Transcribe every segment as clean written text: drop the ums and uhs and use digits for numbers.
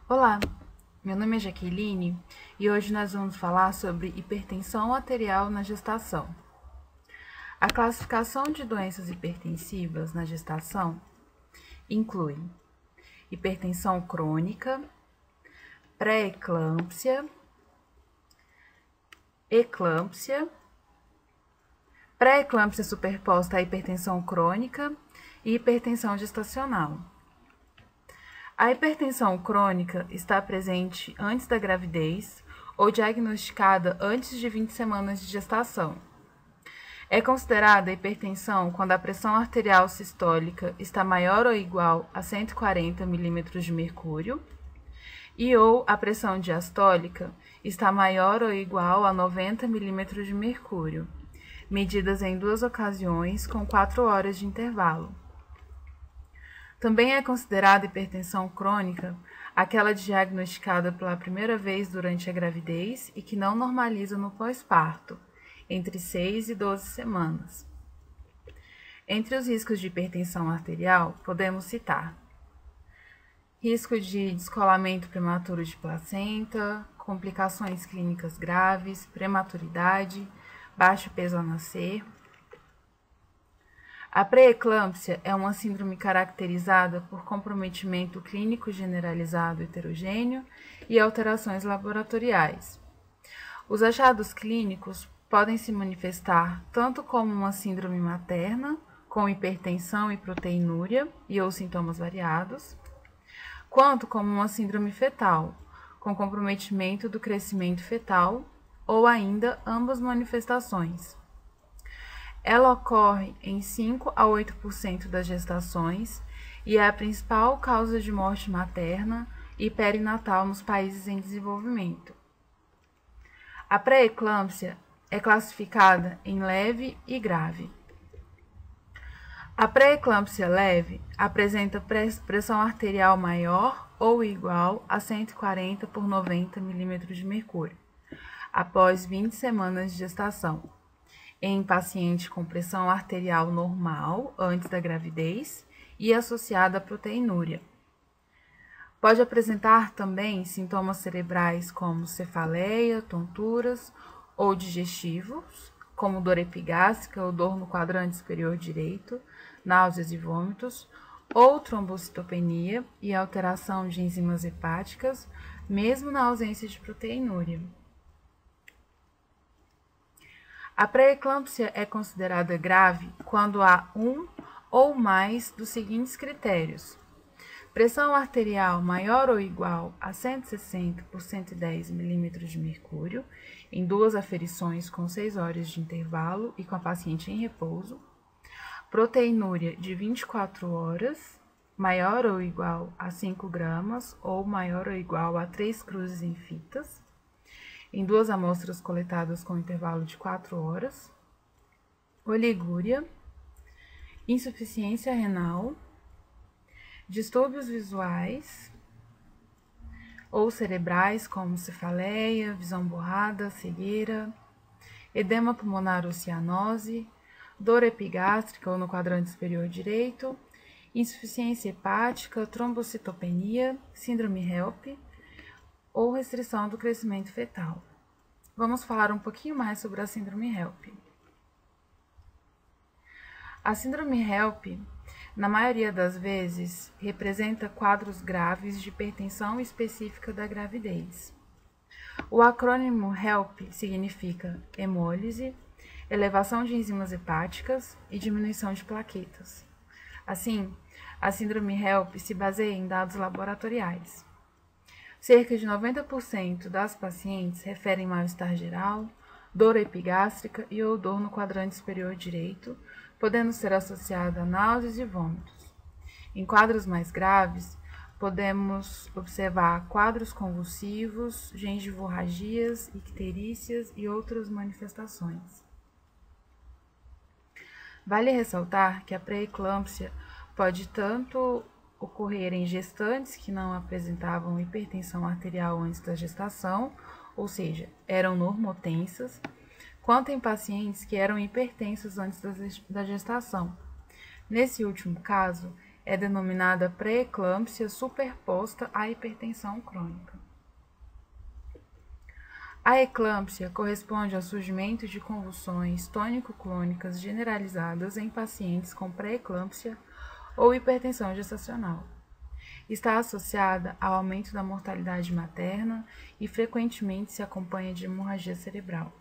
Olá, meu nome é Jaqueline e hoje nós vamos falar sobre hipertensão arterial na gestação. A classificação de doenças hipertensivas na gestação inclui hipertensão crônica, pré-eclâmpsia, eclâmpsia, pré-eclâmpsia superposta à hipertensão crônica e hipertensão gestacional. A hipertensão crônica está presente antes da gravidez ou diagnosticada antes de 20 semanas de gestação. É considerada hipertensão quando a pressão arterial sistólica está maior ou igual a 140 milímetros de mercúrio e ou a pressão diastólica está maior ou igual a 90 milímetros de mercúrio, medidas em 2 ocasiões com 4 horas de intervalo. Também é considerada hipertensão crônica aquela diagnosticada pela primeira vez durante a gravidez e que não normaliza no pós-parto, entre 6 e 12 semanas. Entre os riscos de hipertensão arterial, podemos citar risco de descolamento prematuro de placenta, complicações clínicas graves, prematuridade, baixo peso ao nascer. A pré-eclâmpsia é uma síndrome caracterizada por comprometimento clínico generalizado heterogêneo e alterações laboratoriais. Os achados clínicos podem se manifestar tanto como uma síndrome materna, com hipertensão e proteinúria e ou sintomas variados, quanto como uma síndrome fetal, com comprometimento do crescimento fetal ou ainda ambas manifestações. Ela ocorre em 5 a 8% das gestações e é a principal causa de morte materna e perinatal nos países em desenvolvimento. A pré-eclâmpsia é classificada em leve e grave. A pré-eclâmpsia leve apresenta pressão arterial maior ou igual a 140 por 90 milímetros de mercúrio, após 20 semanas de gestação, em paciente com pressão arterial normal antes da gravidez e associada à proteinúria. Pode apresentar também sintomas cerebrais como cefaleia, tonturas ou digestivos, como dor epigástrica ou dor no quadrante superior direito, náuseas e vômitos, ou trombocitopenia e alteração de enzimas hepáticas, mesmo na ausência de proteinúria. A pré-eclâmpsia é considerada grave quando há um ou mais dos seguintes critérios: pressão arterial maior ou igual a 160 por 110 milímetros de mercúrio, em 2 aferições com 6 horas de intervalo e com a paciente em repouso, proteinúria de 24 horas, maior ou igual a 5 gramas ou maior ou igual a 3 cruzes em fitas, em 2 amostras coletadas com intervalo de 4 horas, oligúria, insuficiência renal, distúrbios visuais ou cerebrais como cefaleia, visão borrada, cegueira, edema pulmonar ou cianose, dor epigástrica ou no quadrante superior direito, insuficiência hepática, trombocitopenia, síndrome HELP, ou restrição do crescimento fetal. Vamos falar um pouquinho mais sobre a síndrome HELP. A síndrome HELP, na maioria das vezes, representa quadros graves de hipertensão específica da gravidez. O acrônimo HELP significa hemólise, elevação de enzimas hepáticas e diminuição de plaquetas. Assim, a síndrome HELP se baseia em dados laboratoriais. Cerca de 90% das pacientes referem mal-estar geral, dor epigástrica e ou dor no quadrante superior direito, podendo ser associada a náuseas e vômitos. Em quadros mais graves, podemos observar quadros convulsivos, gengivorragias, icterícias e outras manifestações. Vale ressaltar que a pré-eclâmpsia pode tanto ocorrer em gestantes que não apresentavam hipertensão arterial antes da gestação, ou seja, eram normotensas, quanto em pacientes que eram hipertensos antes da gestação. Nesse último caso, é denominada pré-eclâmpsia superposta à hipertensão crônica. A eclâmpsia corresponde ao surgimento de convulsões tônico-clônicas generalizadas em pacientes com pré-eclâmpsia ou hipertensão gestacional. Está associada ao aumento da mortalidade materna e frequentemente se acompanha de hemorragia cerebral.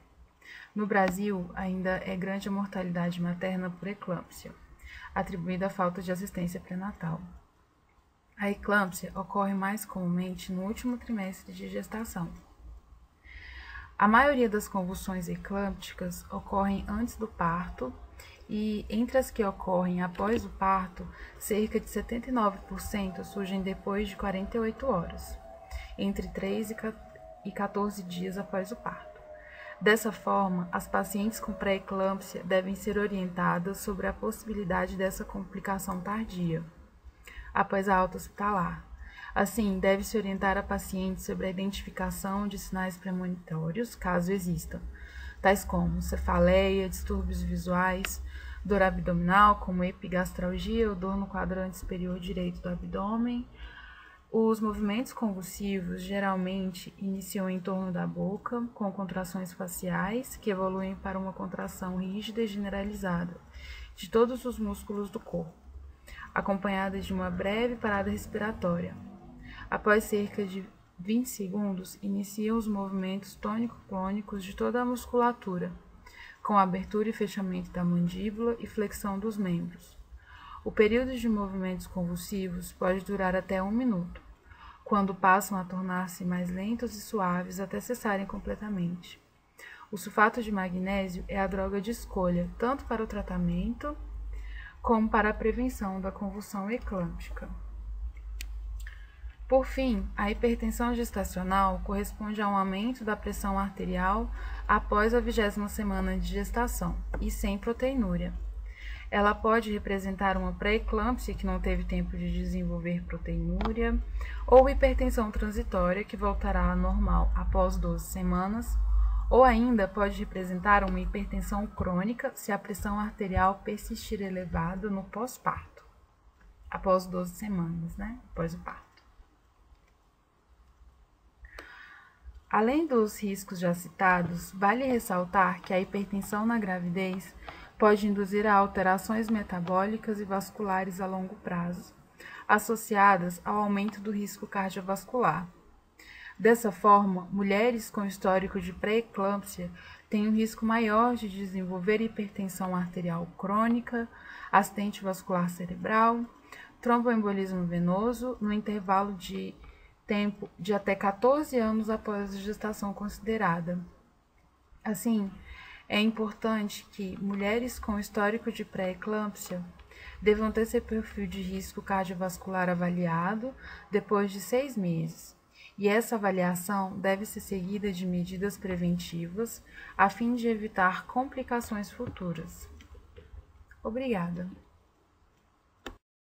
No Brasil, ainda é grande a mortalidade materna por eclâmpsia, atribuída à falta de assistência pré-natal. A eclâmpsia ocorre mais comumente no último trimestre de gestação. A maioria das convulsões eclâmpticas ocorrem antes do parto e, entre as que ocorrem após o parto, cerca de 79% surgem depois de 48 horas, entre 3 e 14 dias após o parto. Dessa forma, as pacientes com pré-eclâmpsia devem ser orientadas sobre a possibilidade dessa complicação tardia, após a alta hospitalar. Assim, deve-se orientar a paciente sobre a identificação de sinais premonitórios, caso existam, tais como cefaleia, distúrbios visuais, dor abdominal, como epigastralgia ou dor no quadrante superior direito do abdômen. Os movimentos convulsivos geralmente iniciam em torno da boca, com contrações faciais, que evoluem para uma contração rígida e generalizada de todos os músculos do corpo, acompanhada de uma breve parada respiratória. Após cerca de 20 segundos, iniciam os movimentos tônico-clônicos de toda a musculatura, com abertura e fechamento da mandíbula e flexão dos membros. O período de movimentos convulsivos pode durar até 1 minuto, quando passam a tornar-se mais lentos e suaves até cessarem completamente. O sulfato de magnésio é a droga de escolha, tanto para o tratamento como para a prevenção da convulsão eclâmptica. Por fim, a hipertensão gestacional corresponde a um aumento da pressão arterial após a 20ª semana de gestação e sem proteinúria. Ela pode representar uma pré-eclâmpsia que não teve tempo de desenvolver proteinúria ou hipertensão transitória que voltará à normal após 12 semanas, ou ainda pode representar uma hipertensão crônica se a pressão arterial persistir elevada no pós-parto, após 12 semanas, após o parto. Além dos riscos já citados, vale ressaltar que a hipertensão na gravidez pode induzir a alterações metabólicas e vasculares a longo prazo, associadas ao aumento do risco cardiovascular. Dessa forma, mulheres com histórico de pré-eclâmpsia têm um risco maior de desenvolver hipertensão arterial crônica, acidente vascular cerebral, tromboembolismo venoso no intervalo de tempo de até 14 anos após a gestação considerada. Assim, é importante que mulheres com histórico de pré-eclâmpsia devam ter seu perfil de risco cardiovascular avaliado depois de 6 meses, e essa avaliação deve ser seguida de medidas preventivas a fim de evitar complicações futuras. Obrigada.